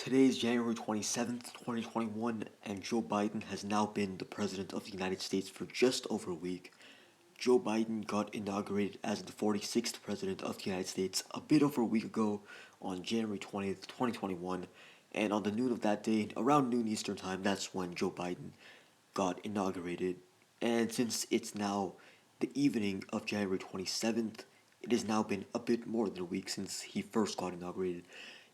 Today is January 27th, 2021, and Joe Biden has now been the President of the United States for just over a week. Joe Biden got inaugurated as the 46th President of the United States a bit over a week ago on January 20th, 2021, and on the noon of that day, around noon Eastern Time, that's when Joe Biden got inaugurated. And since it's now the evening of January 27th, it has now been a bit more than a week since he first got inaugurated.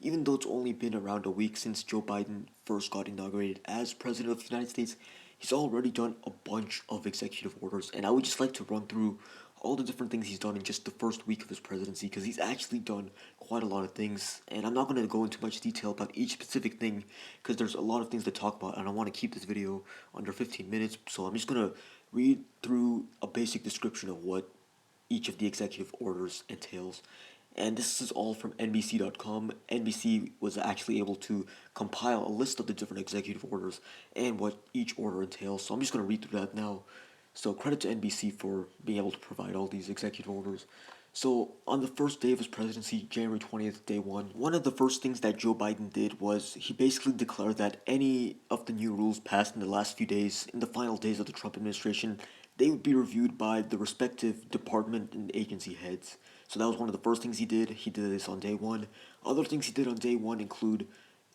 Even though it's only been around a week since Joe Biden first got inaugurated as President of the United States, he's already done a bunch of executive orders, and I would just like to run through all the different things he's done in just the first week of his presidency because he's actually done quite a lot of things. And I'm not going to go into much detail about each specific thing because there's a lot of things to talk about, and I want to keep this video under 15 minutes. So I'm just going to read through a basic description of what each of the executive orders entails. And this is all from NBC.com. NBC was actually able to compile a list of the different executive orders and what each order entails. So I'm just going to read through that now. So credit to NBC for being able to provide all these executive orders. So on the first day of his presidency, January 20th, day one of the first things that Joe Biden did was he basically declared that any of the new rules passed in the last few days, in the final days of the Trump administration, they would be reviewed by the respective department and agency heads. So that was one of the first things he did. He did this on day one. Other things he did on day one include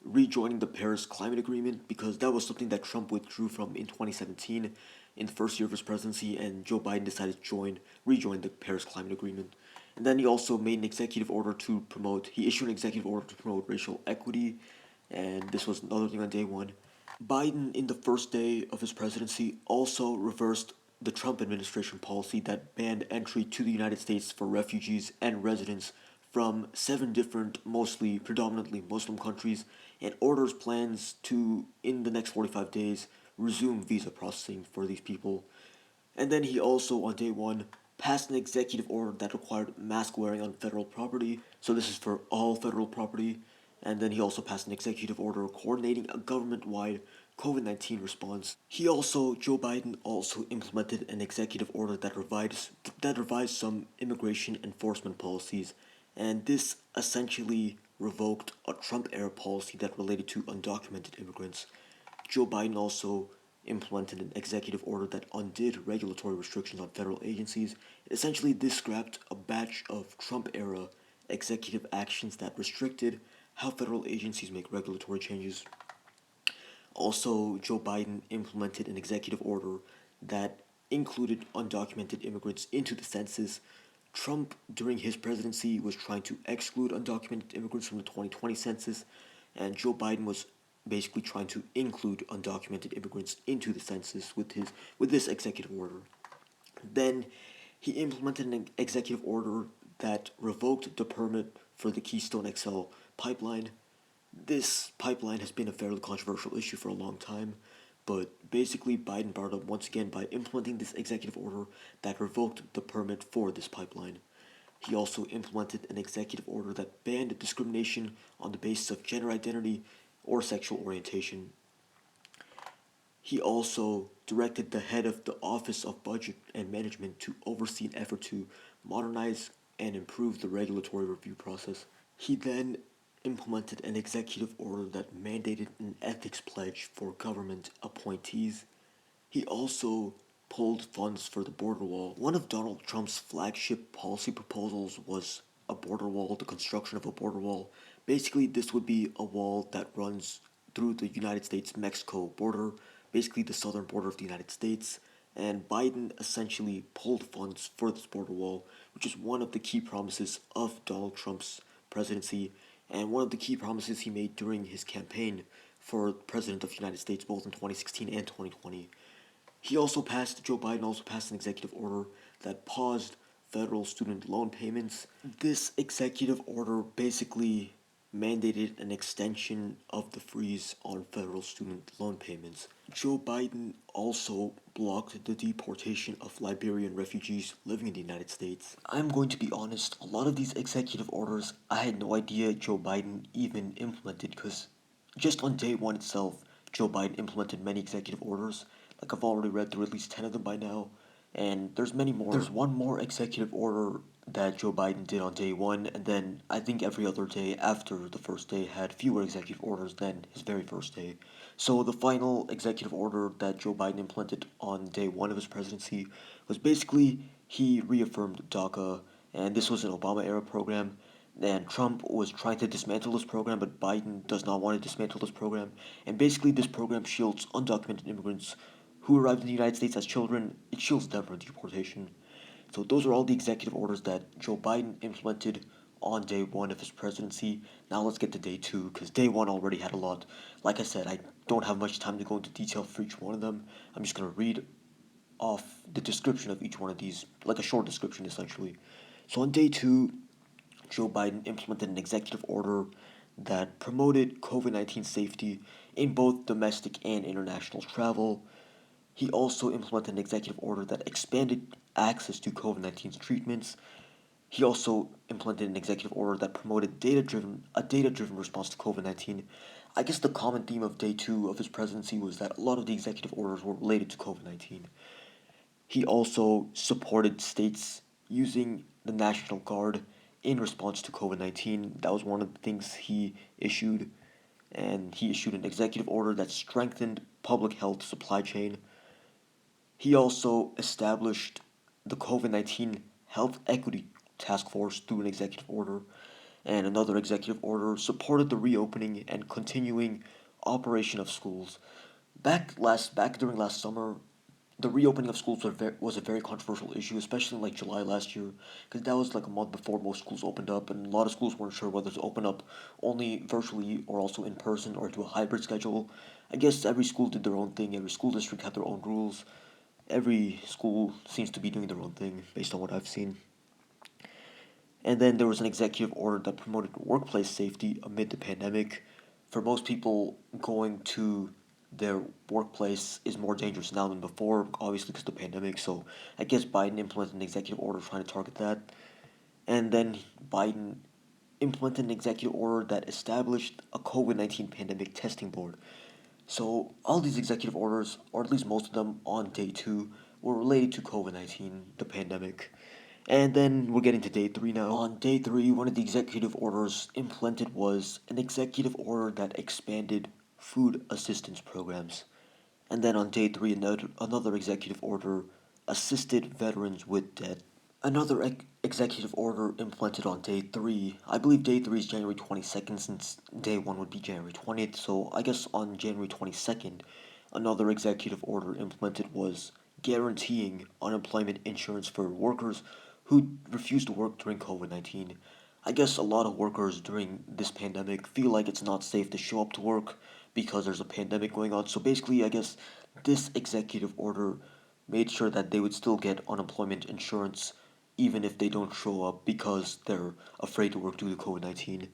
rejoining the Paris Climate Agreement because that was something that Trump withdrew from in 2017 in the first year of his presidency, and Joe Biden decided to rejoin the Paris Climate Agreement. And then he also made an executive order to promote, he issued an executive order to promote racial equity, and this was another thing on day one. Biden, in the first day of his presidency, also reversed the Trump administration policy that banned entry to the United States for refugees and residents from 7 different, mostly predominantly Muslim countries, and orders plans to, in the next 45 days, resume visa processing for these people. And then he also, on day one, passed an executive order that required mask wearing on federal property. So this is for all federal property. And then he also passed an executive order coordinating a government-wide COVID-19 response. Joe Biden also implemented an executive order that revised some immigration enforcement policies. And this essentially revoked a Trump-era policy that related to undocumented immigrants. Joe Biden also implemented an executive order that undid regulatory restrictions on federal agencies. Essentially, this scrapped a batch of Trump era executive actions that restricted how federal agencies make regulatory changes. Also, Joe Biden implemented an executive order that included undocumented immigrants into the census. Trump, during his presidency, was trying to exclude undocumented immigrants from the 2020 census, and Joe Biden was basically trying to include undocumented immigrants into the census with this executive order. Then he implemented an executive order that revoked the permit for the Keystone XL pipeline. This pipeline has been a fairly controversial issue for a long time, but basically Biden brought it up once again by implementing this executive order that revoked the permit for this pipeline. He also implemented an executive order that banned discrimination on the basis of gender identity or sexual orientation. He also directed the head of the Office of Budget and Management to oversee an effort to modernize and improve the regulatory review process. He then implemented an executive order that mandated an ethics pledge for government appointees. He also pulled funds for the border wall. One of Donald Trump's flagship policy proposals was a border wall, the construction of a border wall. Basically, this would be a wall that runs through the United States-Mexico border, basically the southern border of the United States. And Biden essentially pulled funds for this border wall, which is one of the key promises of Donald Trump's presidency and one of the key promises he made during his campaign for President of the United States both in 2016 and 2020. Joe Biden also passed an executive order that paused federal student loan payments. This executive order basically mandated an extension of the freeze on federal student loan payments. Joe Biden also blocked the deportation of Liberian refugees living in the United States. I'm going to be honest, a lot of these executive orders I had no idea Joe Biden even implemented because just on day one itself, Joe Biden implemented many executive orders. Like I've already read through at least 10 of them by now, and there's many more. There's one more executive order that Joe Biden did on day one, and then I think every other day after the first day had fewer executive orders than his very first day. So the final executive order that Joe Biden implemented on day one of his presidency was basically he reaffirmed DACA, and this was an Obama era program. And Trump was trying to dismantle this program, but Biden does not want to dismantle this program. And basically, this program shields undocumented immigrants who arrived in the United States as children. It shields them from deportation. So those are all the executive orders that Joe Biden implemented on day one of his presidency. Now let's get to day two, because day one already had a lot. Like I said, I don't have much time to go into detail for each one of them. I'm just going to read off the description of each one of these, like a short description essentially. So on day two, Joe Biden implemented an executive order that promoted COVID 19 safety in both domestic and international travel. He also implemented an executive order that expanded access to COVID 19's treatments. He also implemented an executive order that promoted a data-driven response to COVID-19. I guess the common theme of day two of his presidency was that a lot of the executive orders were related to COVID-19. He also supported states using the National Guard in response to COVID 19. That was one of the things he issued. And he issued an executive order that strengthened public health supply chain. He also established the COVID 19 Health Equity Task Force through an executive order, and another executive order supported the reopening and continuing operation of schools. Back during last summer, the reopening of schools was a very controversial issue, especially in like July last year, because that was like a month before most schools opened up, and a lot of schools weren't sure whether to open up only virtually or also in person or do a hybrid schedule. I guess every school did their own thing. Every school district had their own rules. Every school seems to be doing their own thing based on what I've seen. And then there was an executive order that promoted workplace safety amid the pandemic. For most people, going to their workplace is more dangerous now than before, obviously because of the pandemic. So I guess Biden implemented an executive order trying to target that. And then Biden implemented an executive order that established a COVID 19 pandemic testing board. So all these executive orders, or at least most of them on day two, were related to COVID 19, the pandemic. And then we're getting to day three now. On day three, one of the executive orders implemented was an executive order that expanded food assistance programs. And then on day three, another executive order assisted veterans with debt. Another executive order implemented on day three. I believe day three is January 22nd, since day one would be January 20th. So I guess on January 22nd, another executive order implemented was guaranteeing unemployment insurance for workers who refused to work during COVID 19. I guess a lot of workers during this pandemic feel like it's not safe to show up to work because there's a pandemic going on. So basically, I guess this executive order made sure that they would still get unemployment insurance even if they don't show up because they're afraid to work due to COVID 19.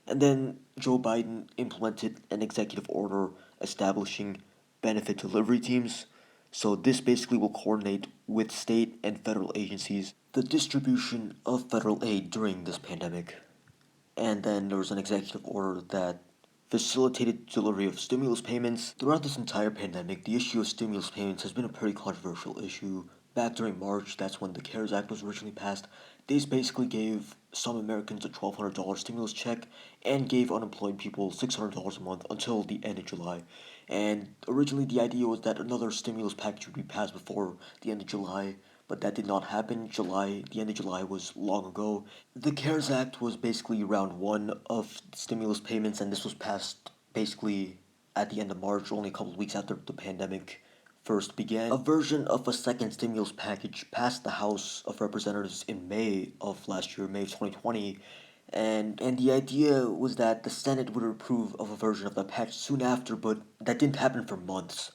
And then Joe Biden implemented an executive order establishing benefit delivery teams. So this basically will coordinate with state and federal agencies the distribution of federal aid during this pandemic. And then there was an executive order that facilitated delivery of stimulus payments. Throughout this entire pandemic, the issue of stimulus payments has been a pretty controversial issue. Back during March, that's when the CARES Act was originally passed. These basically gave some Americans a $1,200 stimulus check and gave unemployed people $600 a month until the end of July. And originally, the idea was that another stimulus package would be passed before the end of July, but that did not happen. The end of July was long ago. The CARES Act was basically round one of stimulus payments, and this was passed basically at the end of March, only a couple of weeks after the pandemic first began. A version of a second stimulus package passed the House of Representatives in May of last year, May of 2020, and the idea was that the Senate would approve of a version of the package soon after, but that didn't happen for months.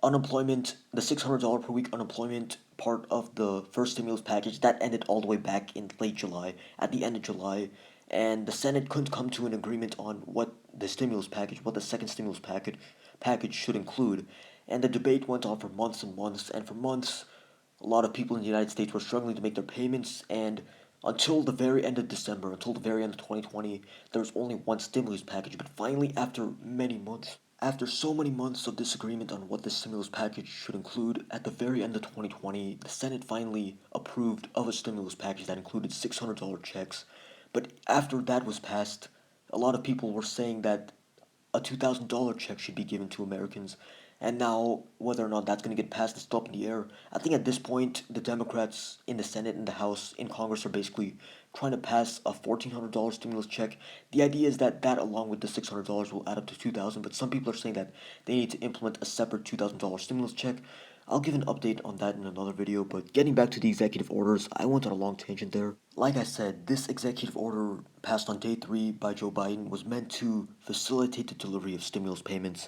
Unemployment, the $600 per week unemployment part of the first stimulus package, that ended all the way back in late July, at the end of July, and the Senate couldn't come to an agreement on what the second package should include. And the debate went on for months and months, and for months, a lot of people in the United States were struggling to make their payments, and until the very end of December, until the very end of 2020, there was only one stimulus package. But finally, after many months, After so many months of disagreement on what the stimulus package should include, at the very end of 2020, the Senate finally approved of a stimulus package that included $600 checks. But after that was passed, a lot of people were saying that a $2,000 check should be given to Americans. And now, whether or not that's going to get passed is still up in the air. I think at this point, the Democrats in the Senate and the House in Congress are basically trying to pass a $1,400 stimulus check. The idea is that along with the $600, will add up to $2,000. But some people are saying that they need to implement a separate $2,000 stimulus check. I'll give an update on that in another video, but getting back to the executive orders, I went on a long tangent there. Like I said, this executive order passed on day 3 by Joe Biden was meant to facilitate the delivery of stimulus payments.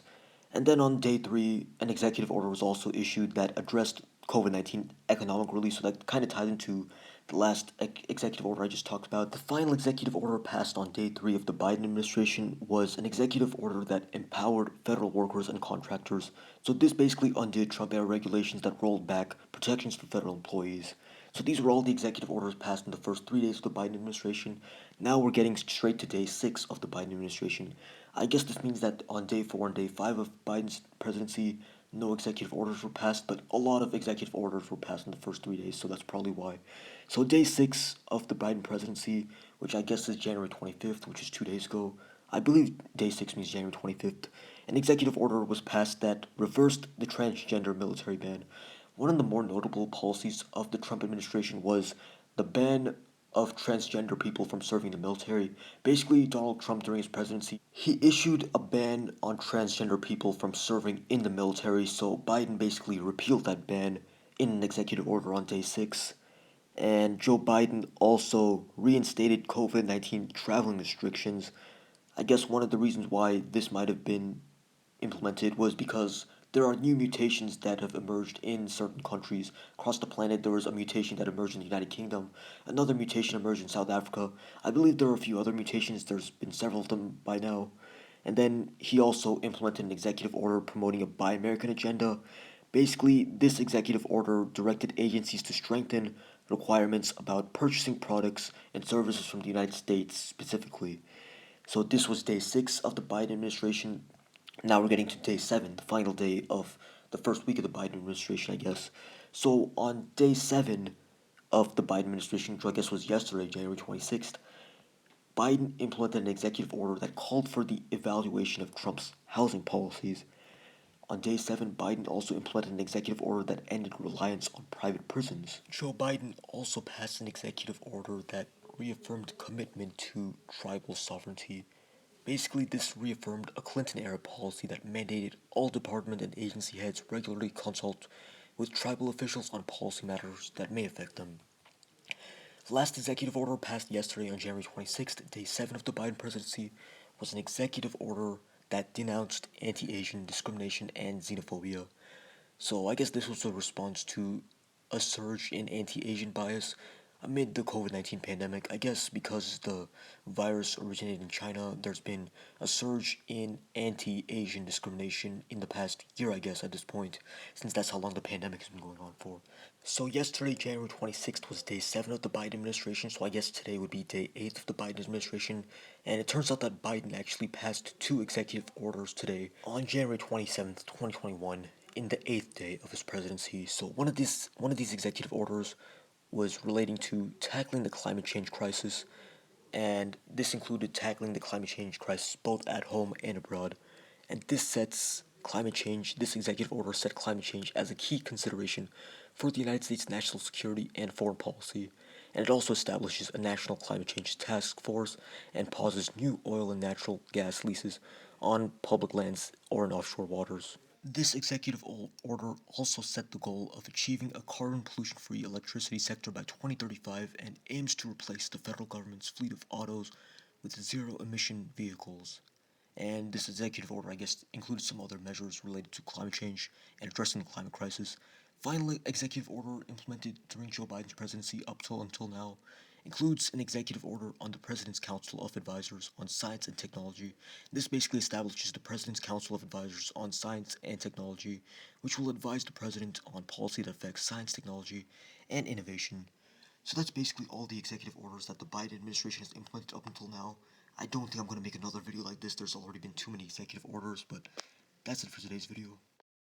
And then on day 3, an executive order was also issued that addressed COVID 19 economic relief, so that kind of ties into the last executive order I just talked about. The final executive order passed on day 3 of the Biden administration was an executive order that empowered federal workers and contractors. So this basically undid Trump era regulations that rolled back protections for federal employees. So these were all the executive orders passed in the first 3 days of the Biden administration. Now we're getting straight to day 6 of the Biden administration. I guess this means that on day 4 and day 5 of Biden's presidency, no executive orders were passed, but a lot of executive orders were passed in the first 3 days, so that's probably why. So day 6 of the Biden presidency, which I guess is January 25th, which is 2 days ago, I believe day 6 means January 25th, an executive order was passed that reversed the transgender military ban. One of the more notable policies of the Trump administration was the ban of transgender people from serving the military. Basically, Donald Trump, during his presidency, he issued a ban on transgender people from serving in the military, so Biden basically repealed that ban in an executive order on day 6. And Joe Biden also reinstated COVID 19 traveling restrictions. I guess one of the reasons why this might have been implemented was because there are new mutations that have emerged in certain countries across the planet. There was a mutation that emerged in the United Kingdom, another mutation emerged in South Africa. I believe there are a few other mutations, there's been several of them by now. And then he also implemented an executive order promoting a Buy American agenda. Basically, this executive order directed agencies to strengthen requirements about purchasing products and services from the United States specifically. So this was day 6 of the Biden administration. Now we're getting to day 7, the final day of the first week of the Biden administration, I guess. So on day 7 of the Biden administration, which I guess was yesterday, January 26th, Biden implemented an executive order that called for the evaluation of Trump's housing policies. On day 7, Biden also implemented an executive order that ended reliance on private prisons. Joe Biden also passed an executive order that reaffirmed commitment to tribal sovereignty. Basically, this reaffirmed a Clinton era policy that mandated all department and agency heads regularly consult with tribal officials on policy matters that may affect them. The last executive order passed yesterday on January 26th, day 7 of the Biden presidency, was an executive order that denounced anti Asian discrimination and xenophobia. So I guess this was a response to a surge in anti-Asian bias amid the COVID-19 pandemic. I guess because the virus originated in China, there's been a surge in anti-Asian discrimination in the past year, I guess, at this point, since that's how long the pandemic has been going on for. So yesterday, January 26th, was day 7 of the Biden administration, so I guess today would be day 8 of the Biden administration, and it turns out that Biden actually passed 2 executive orders today on January 27th, 2021, in the 8th day of his presidency. So one of these executive orders was relating to tackling the climate change crisis, and this included tackling the climate change crisis both at home and abroad. And this executive order set climate change as a key consideration for the United States national security and foreign policy. And it also establishes a national climate change task force and pauses new oil and natural gas leases on public lands or in offshore waters. This executive order also set the goal of achieving a carbon pollution free electricity sector by 2035 and aims to replace the federal government's fleet of autos with zero emission vehicles. And this executive order, I guess, included some other measures related to climate change and addressing the climate crisis. Finally, executive order implemented during Joe Biden's presidency up till until now includes an executive order on the President's Council of Advisors on Science and Technology. This basically establishes the President's Council of Advisors on Science and Technology, which will advise the President on policy that affects science, technology, and innovation. So that's basically all the executive orders that the Biden administration has implemented up until now. I don't think I'm going to make another video like this. There's already been too many executive orders, but That's it for today's video.